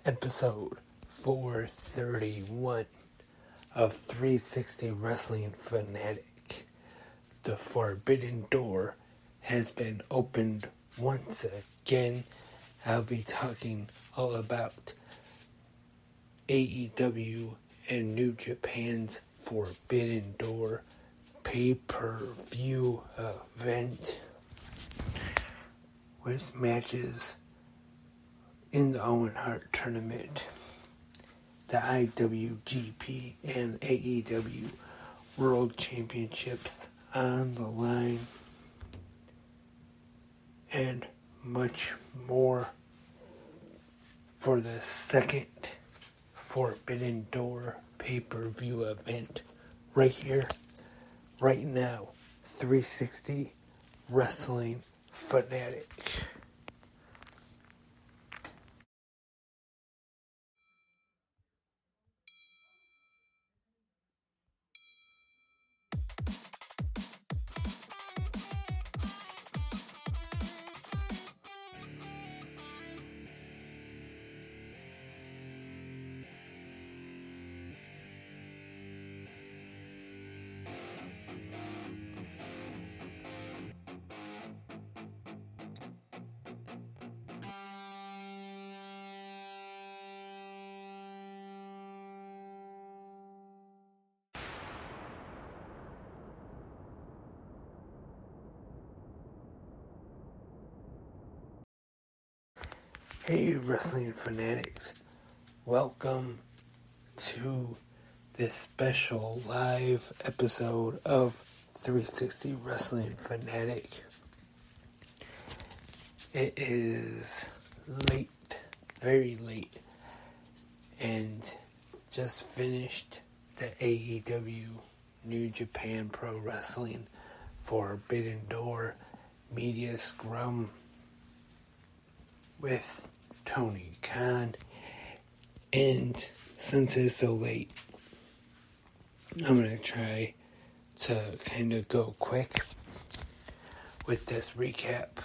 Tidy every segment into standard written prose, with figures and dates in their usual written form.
episode 431 of 360 Wrestling Fanatic. The forbidden door has been opened once again. I'll be talking all about AEW and New Japan's Forbidden Door pay-per-view event with matches in the Owen Hart tournament, the IWGP and AEW World Championships on the line, and much more for the second Forbidden Door pay-per-view event right here, right now. 360 Wrestling Fanatic. Hey Wrestling Fanatics, welcome to this special live episode of 360 Wrestling Fanatic. It is late, very late, and just finished the AEW New Japan Pro Wrestling Forbidden Door media scrum with Tony Khan, and since it's so late, I'm going to try to kind of go quick with this recap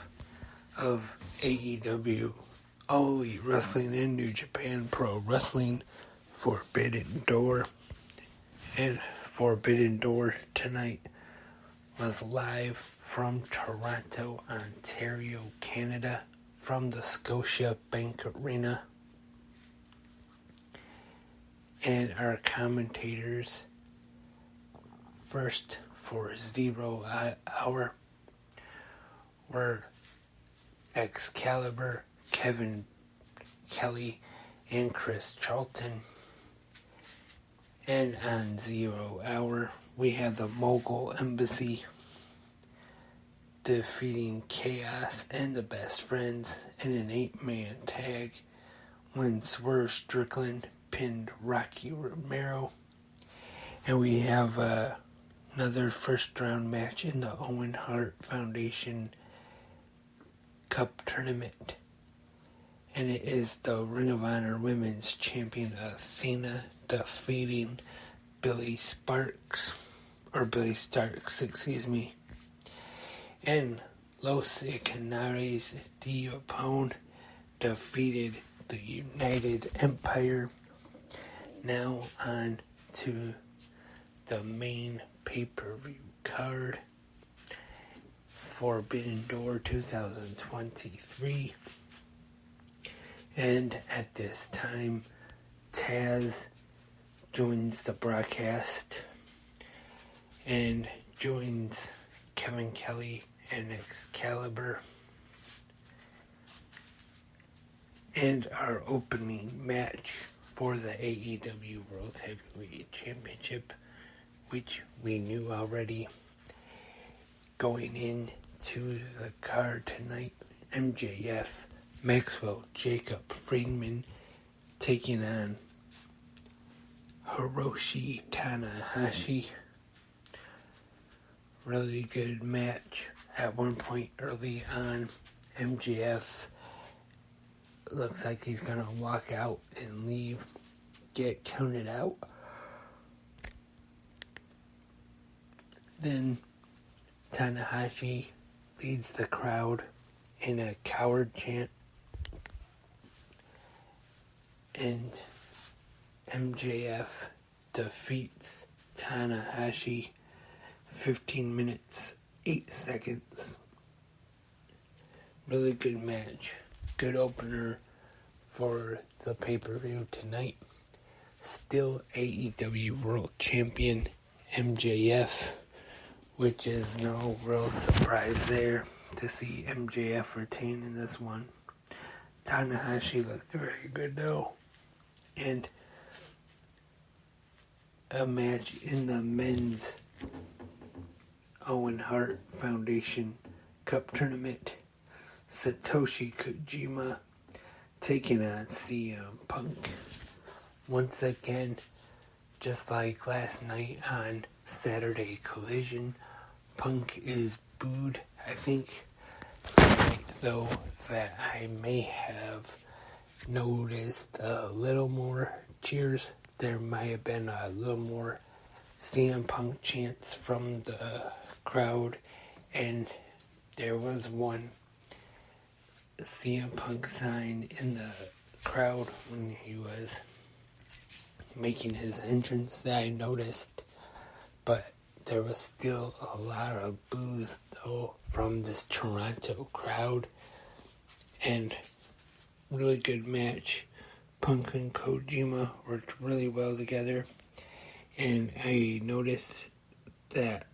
of AEW, All Elite Wrestling, and New Japan Pro Wrestling Forbidden Door. And Forbidden Door tonight was live from Toronto, Ontario, Canada, from the Scotia Bank Arena. And our commentators, first for 0 hour, were Excalibur, Kevin Kelly, and Chris Charlton. And on 0 hour, we had the Mogul Embassy defeating Chaos and the Best Friends in an 8-man tag when Swerve Strickland pinned Rocky Romero. And we have another first round match in the Owen Hart Foundation Cup tournament. And it is the Ring of Honor Women's Champion Athena defeating Billy Starks, and Los Canales de Japón defeated the United Empire. Now on to the main pay-per-view card, Forbidden Door 2023. And at this time, Taz joins the broadcast and joins Kevin Kelly and Excalibur. And our opening match for the AEW World Heavyweight Championship, which we knew already going into the card tonight, MJF, Maxwell Jacob Friedman taking on Hiroshi Tanahashi. Really good match. At one point early on, MJF looks like he's going to walk out and leave, get counted out. Then Tanahashi leads the crowd in a coward chant And MJF defeats Tanahashi 15 minutes, 8 seconds. Really good match. Good opener for the pay-per-view tonight. Still AEW World Champion MJF, which is no real surprise there to see MJF retain in this one. Tanahashi looked very good though. And a match in the men's Owen Hart Foundation Cup Tournament. Satoshi Kojima taking on CM Punk. Once again, just like last night on Saturday Collision, Punk is booed. I think, though, that I may have noticed a little more cheers. There might have been a little more CM Punk chants from the crowd, and there was one CM Punk sign in the crowd when he was making his entrance that I noticed, but there was still a lot of boos though from this Toronto crowd. And really good match. Punk and Kojima worked really well together, and I noticed that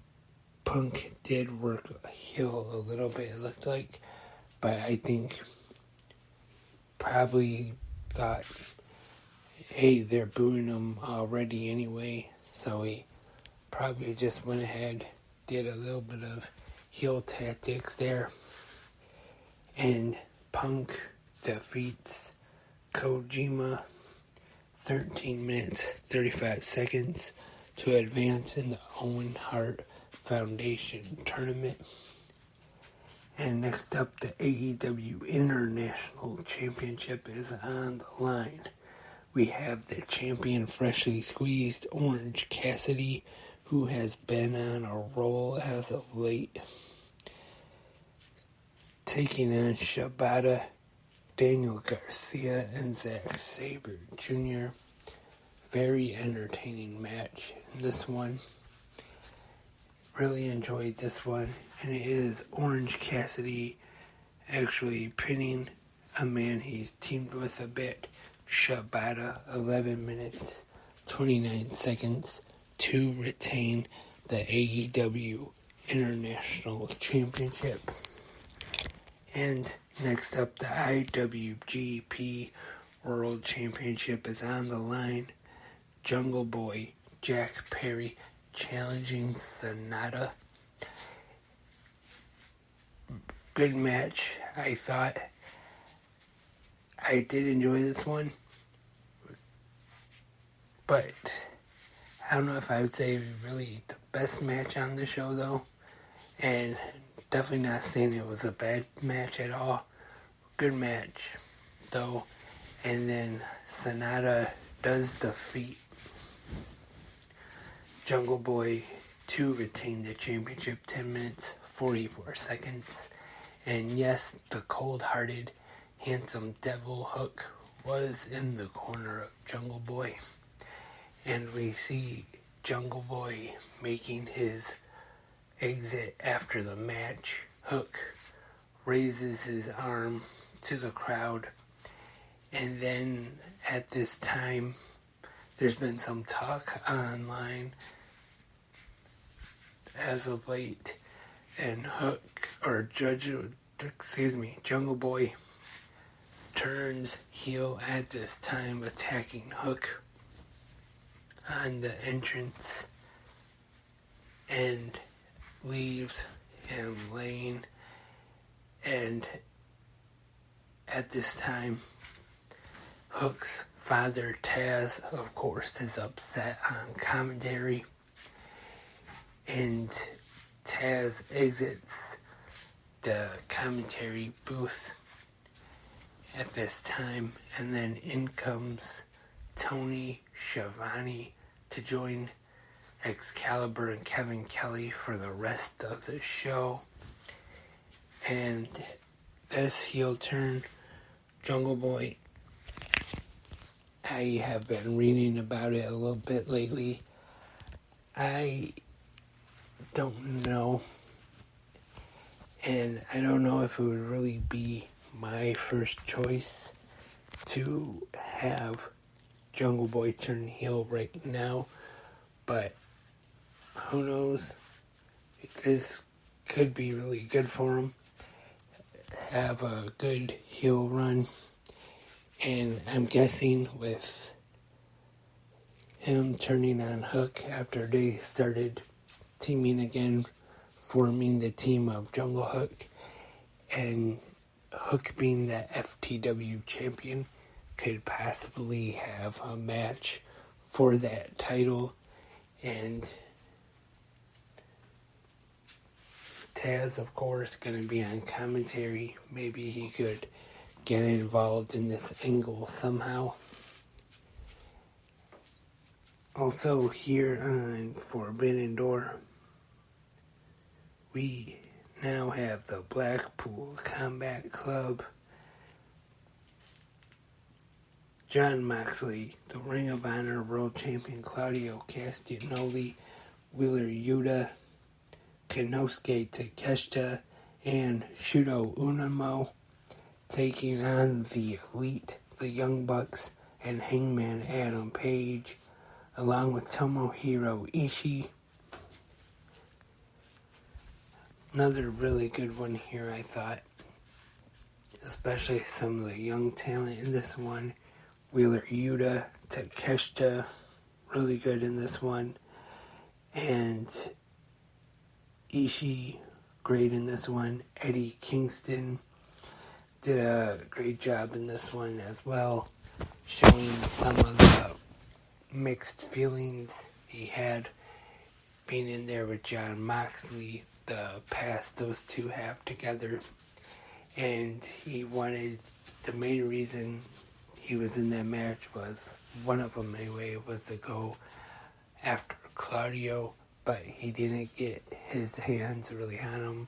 Punk did work heel a little bit, it looked like, but I think probably thought, hey, they're booing him already anyway, so he probably just went ahead, did a little bit of heel tactics there, and Punk defeats Kojima 13 minutes 35 seconds to advance in the Owen Hart Foundation tournament. And next up, the AEW International Championship is on the line. We have the champion freshly squeezed Orange Cassidy, who has been on a roll as of late, taking on Shibata, Daniel Garcia, and Zack Sabre Jr. Very entertaining match in this one. Really enjoyed this one, and it is Orange Cassidy actually pinning a man he's teamed with a bit, Shibata, 11 minutes, 29 seconds, to retain the AEW International Championship. And next up, the IWGP World Championship is on the line. Jungle Boy Jack Perry challenging Sonata. Good match, I thought. I did enjoy this one, but I don't know if I would say really the best match on the show though, and definitely not saying it was a bad match at all. Good match though, and then Sonata does defeat Jungle Boy to retain the championship, 10 minutes 44 seconds. And yes, the cold-hearted handsome devil hook was in the corner of Jungle Boy, and we see Jungle Boy making his exit after the match. Hook raises his arm to the crowd, and then at this time there's been some talk online as of late, and Jungle Boy turns heel at this time, attacking Hook on the entrance and leaves him laying. And at this time, Hook's father, Taz, of course, is upset on commentary, and Taz exits the commentary booth at this time, and then in comes Tony Schiavone to join Excalibur and Kevin Kelly for the rest of the show. And this heel turn, Jungle Boy I have been reading about it a little bit lately. I don't know, and I don't know if it would really be my first choice to have Jungle Boy turn heel right now, but who knows? This could be really good for him. Have a good heel run, and I'm guessing with him turning on Hook after they started teaming again, forming the team of Jungle Hook, and Hook being the FTW champion, could possibly have a match for that title. And Taz, of course, going to be on commentary. Maybe he could get involved in this angle somehow. Also, here on Forbidden Door, we now have the Blackpool Combat Club, Jon Moxley, the Ring of Honor World Champion Claudio Castagnoli, Wheeler Yuta, Konosuke Takeshita, and Shuto Uemura taking on the Elite, the Young Bucks, and Hangman Adam Page, along with Tomohiro Ishii. Another really good one here, I thought, especially some of the young talent in this one. Wheeler Yuta, Takeshita, really good in this one. And Ishii, great in this one. Eddie Kingston did a great job in this one as well, showing some of the mixed feelings he had being in there with Jon Moxley, the past those two have together. And he wanted, the main reason he was in that match was, one of them anyway, was to go after Claudio, but he didn't get his hands really on him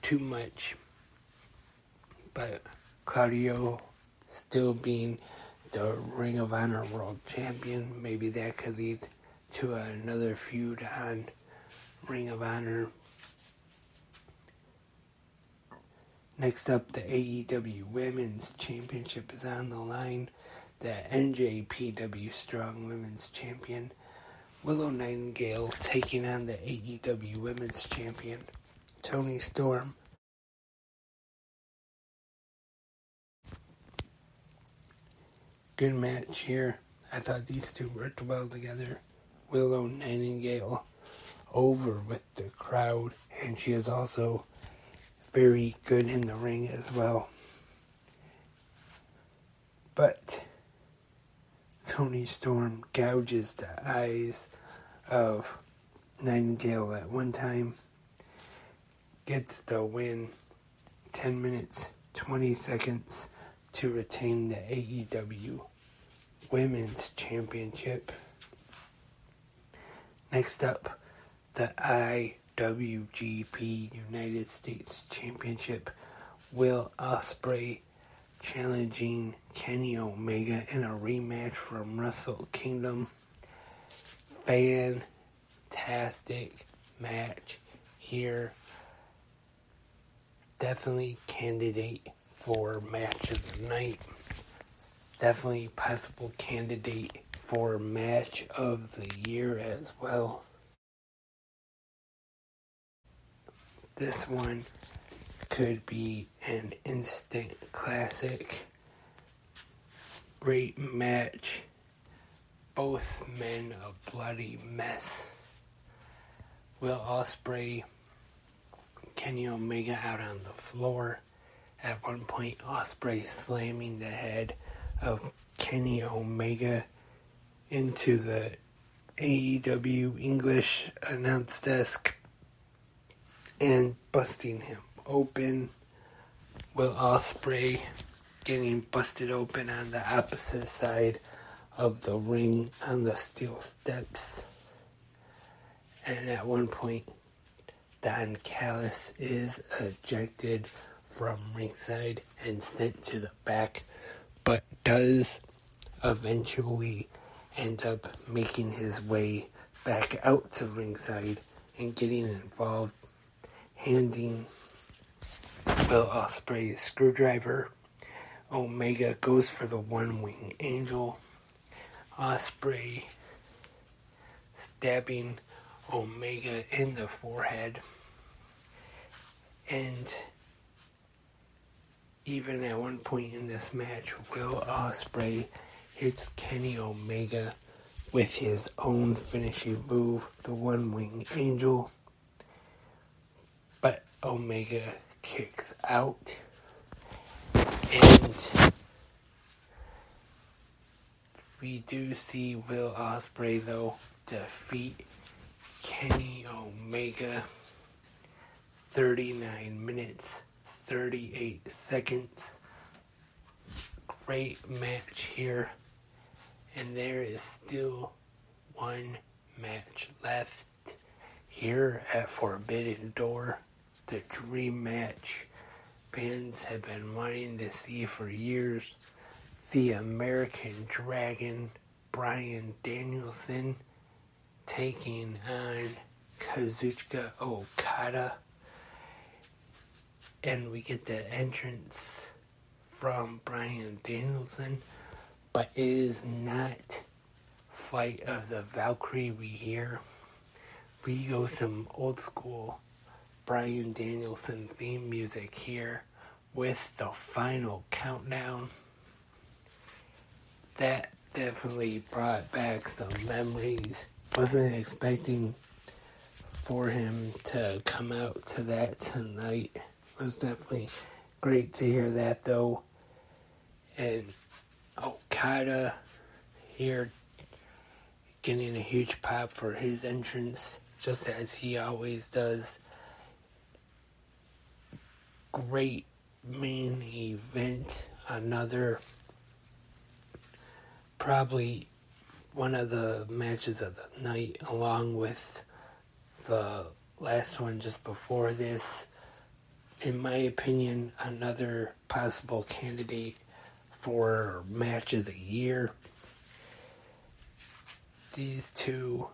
too much. But Claudio still being the Ring of Honor World Champion, maybe that could lead to another feud on Ring of Honor. Next up, the AEW Women's Championship is on the line. The NJPW Strong Women's Champion, Willow Nightingale, taking on the AEW Women's Champion, Toni Storm. Good match here. I thought these two worked well together. Willow Nightingale over with the crowd, and she is also very good in the ring as well. But Toni Storm gouges the eyes of Nightingale at one time, gets the win, 10 minutes, 20 seconds to retain the AEW Women's Championship. Next up, the IWGP United States Championship, Will Ospreay challenging Kenny Omega in a rematch from Wrestle Kingdom. Fantastic match here. Definitely candidate for match of the night. Definitely possible candidate for match of the year as well. This one could be an instant classic. Great match. Both men a bloody mess. Will Ospreay, Kenny Omega out on the floor. At one point, Ospreay slamming the head of Kenny Omega into the AEW English announce desk and busting him open. Will Ospreay getting busted open on the opposite side of the ring on the steel steps. And at one point, Don Callis is ejected from ringside and sent to the back, but does eventually end up making his way back out to ringside and getting involved, handing Will Ospreay a screwdriver. Omega goes for the one-wing angel. Ospreay stabbing Omega in the forehead. And even at one point in this match, Will Ospreay hits Kenny Omega with his own finishing move, the one-wing angel. But Omega kicks out. And we do see Will Ospreay, though, defeat Kenny Omega 39 minutes, 38 seconds. Great match here. And there is still one match left here at Forbidden Door. The dream match fans have been wanting to see for years. The American Dragon, Bryan Danielson, taking on Kazuchika Okada. And we get the entrance from Bryan Danielson, but it is not Fight of the Valkyrie we hear. We go some old school Bryan Danielson theme music here with the final countdown. That definitely brought back some memories. Wasn't expecting for him to come out to that tonight. It was definitely great to hear that, though. And Okada here getting a huge pop for his entrance, just as he always does. Great main event. Another, probably one of the matches of the night, along with the last one just before this. In my opinion, another possible candidate for match of the year. These two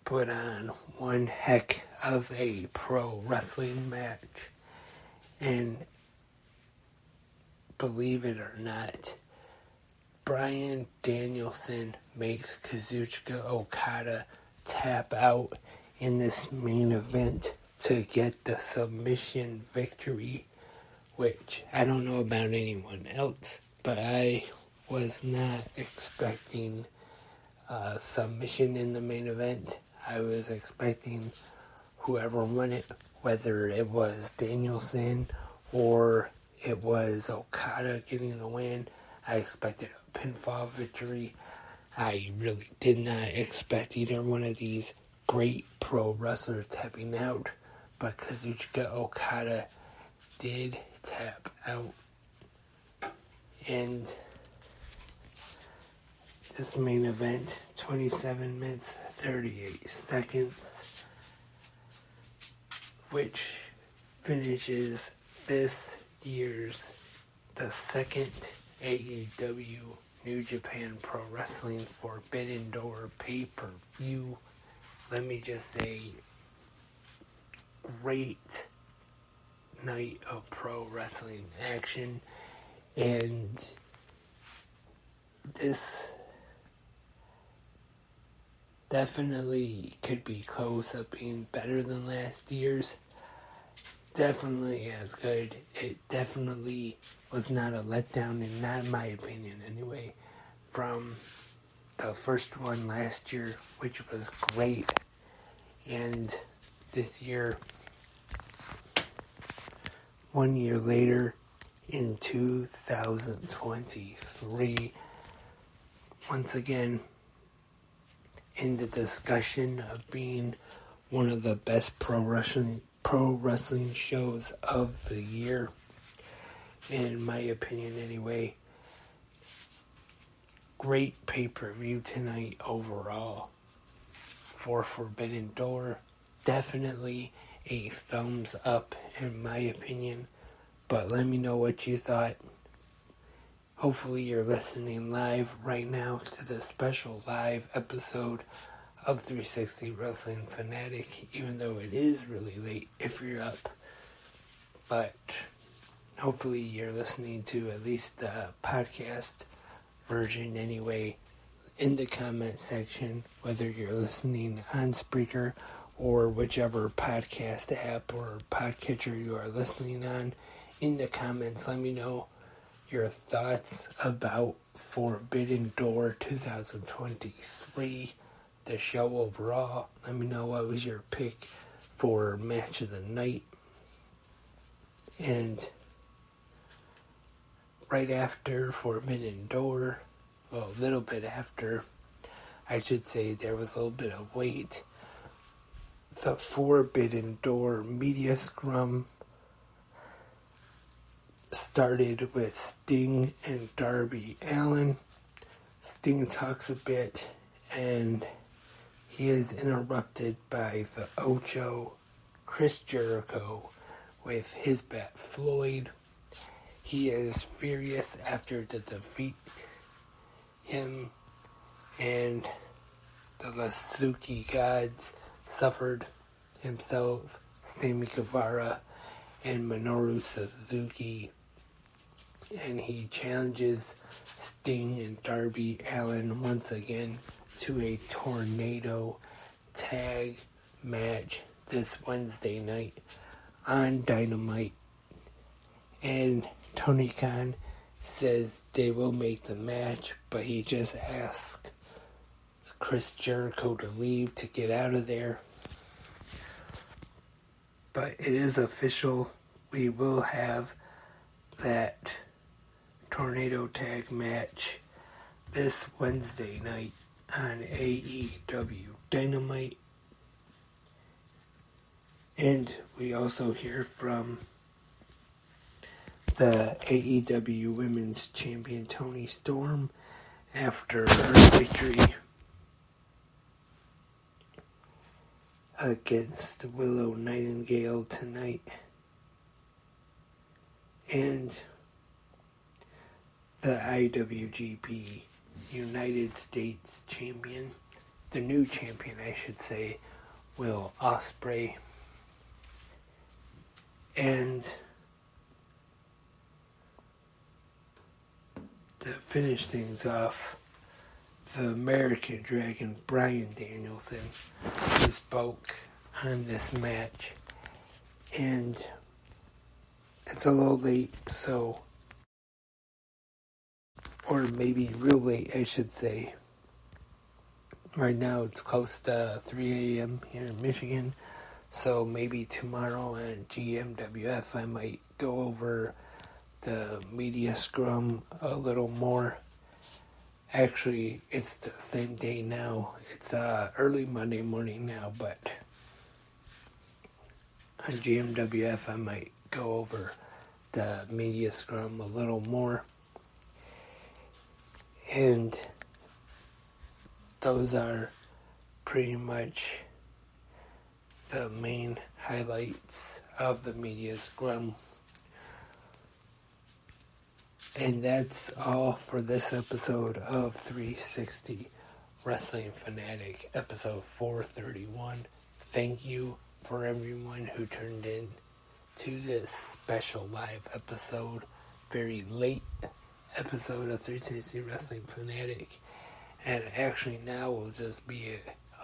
put on one heck of a pro wrestling match. And believe it or not, Bryan Danielson makes Kazuchika Okada tap out in this main event to get the submission victory, which I don't know about anyone else, but I was not expecting submission in the main event. I was expecting whoever won it, whether it was Danielson or it was Okada getting the win. I expected a pinfall victory. I really did not expect either one of these great pro wrestlers tapping out, but Kazuchika Okada did tap out. And this main event, 27 minutes, 38 seconds, which finishes this year's, the second AEW New Japan Pro Wrestling Forbidden Door pay-per-view. Let me just say, great night of pro wrestling action, and this definitely could be close up being better than last year's. Definitely as good. It definitely was not a letdown, and not in my opinion anyway, from the first one last year, which was great. And this year, 1 year later, in 2023, once again, in the discussion of being one of the best pro wrestling shows of the year, in my opinion anyway. Great pay-per-view tonight overall for Forbidden Door. Definitely a thumbs up in my opinion, but let me know what you thought. Hopefully you're listening live right now to the special live episode of 360 Wrestling Fanatic, even though it is really late if you're up. But hopefully you're listening to at least the podcast version anyway in the comment section, whether you're listening on Spreaker or whichever podcast app or podcatcher you are listening on. In the comments, let me know your thoughts about Forbidden Door 2023, the show overall. Let me know what was your pick for match of the night. And right after Forbidden Door, well, a little bit after, I should say, there was a little bit of wait. The Forbidden Door media scrum started with Sting and Darby Allin. Sting talks a bit, and he is interrupted by the Ocho, Chris Jericho, with his bet Floyd. He is furious after the defeat. Him and the Lasuki gods suffered himself, Sammy Guevara, and Minoru Suzuki. And he challenges Sting and Darby Allin once again to a tornado tag match this Wednesday night on Dynamite. And Tony Khan says they will make the match, but he just asked Chris Jericho to leave to get out of there. But it is official. We will have that tornado tag match this Wednesday night on AEW Dynamite. And we also hear from the AEW Women's Champion Toni Storm after her victory against Willow Nightingale tonight. And the IWGP United States Champion, the new champion I should say, Will Ospreay. And to finish things off, the American Dragon Bryan Danielson, who spoke on this match. And it's a little late, so, or maybe real late, I should say. Right now it's close to 3 a.m. here in Michigan, so maybe tomorrow on GMWF I might go over the media scrum a little more. Actually, it's the same day now. It's early Monday morning now, but on GMWF I might go over the media scrum a little more. And those are pretty much the main highlights of the media scrum. And that's all for this episode of 360 Wrestling Fanatic, episode 431. Thank you for everyone who turned in to this special live episode, very late episode of 360 Wrestling Fanatic. And actually now will just be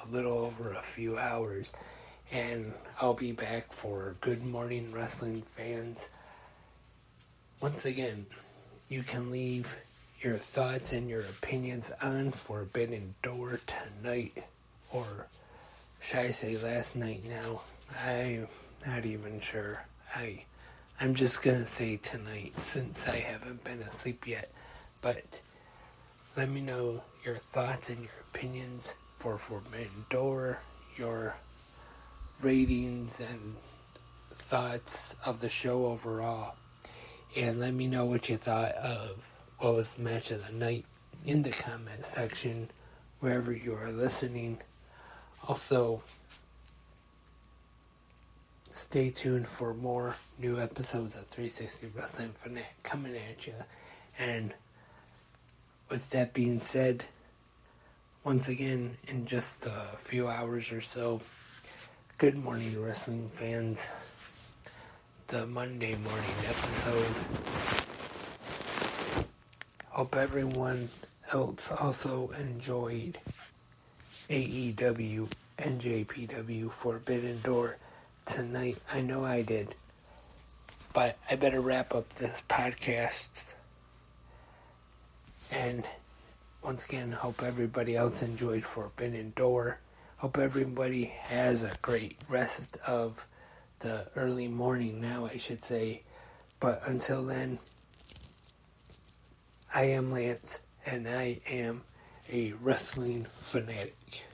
a little over a few hours, and I'll be back for Good Morning Wrestling fans. Once again, you can leave your thoughts and your opinions on Forbidden Door tonight, or should I say last night now? I'm not even sure. I'm just gonna say tonight since I haven't been asleep yet. But let me know your thoughts and your opinions for Forbidden Door, your ratings and thoughts of the show overall. And let me know what you thought of what was the match of the night in the comment section, wherever you are listening. Also, stay tuned for more new episodes of 360 Wrestling Fanatic coming at you. And with that being said, once again, in just a few hours or so, good morning, wrestling fans. The Monday morning episode. Hope everyone else also enjoyed AEW, NJPW, Forbidden Door tonight. I know I did. But I better wrap up this podcast. And once again, hope everybody else enjoyed Forbidden Door. Hope everybody has a great rest of the early morning now, I should say. But until then, I am Lance, and I am a wrestling fanatic.